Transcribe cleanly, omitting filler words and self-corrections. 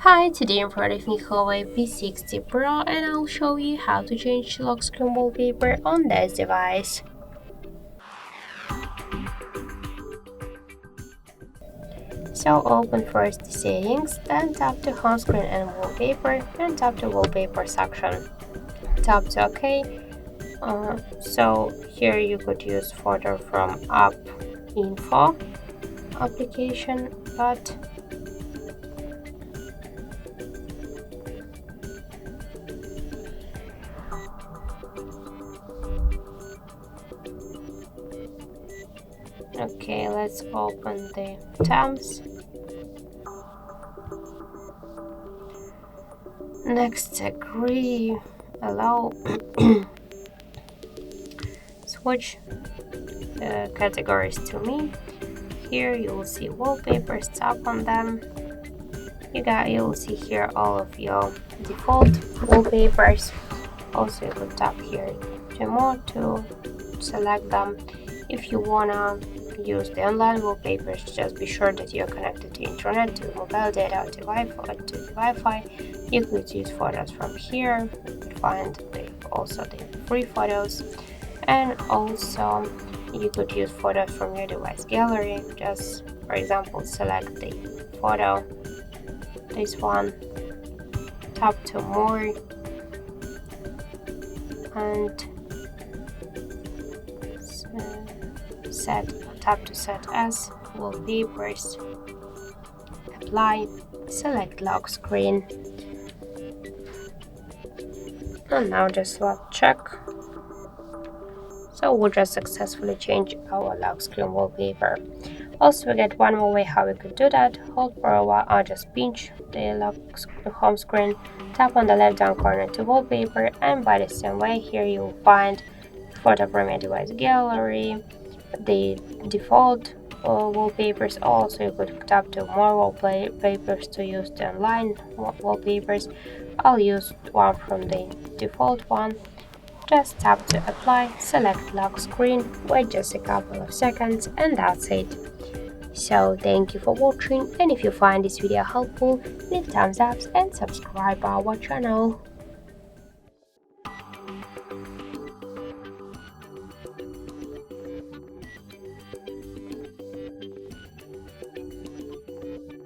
Hi, today I'm front of me HUAWEI P60 Pro and I'll show you how to change lock screen wallpaper on this device. So open first the settings, then tap to home screen and wallpaper, and tap to wallpaper section. Tap to OK. So here you could use photo from App Info application, but okay, let's open the tabs. Next, agree, allow, switch categories to me. Here you will see wallpapers, tap on them. You will see here all of your default wallpapers. Also you could tap here to more to select them. If you wanna use the online wallpapers, just be sure that you're connected to internet, to mobile data, to Wi-Fi. You could use photos from here. You could find also the free photos, and also you could use photos from your device gallery. Just for example, select the photo, this one, tap to more, and tap to set as wallpapers, apply, select lock screen, and now just check. So we just successfully changed our lock screen wallpaper. Also, we get one more way how we could do that. Hold for a while or just pinch the home screen, tap on the left down corner to wallpaper, and by the same way here you will find photo from your device gallery, the default wallpapers. Also you could tap to more wallpapers to use the online wallpapers. I'll use one from the default one. Just tap to apply, select lock screen, wait just a couple of seconds, and that's it. So thank you for watching, and if you find this video helpful, leave thumbs up and subscribe our channel.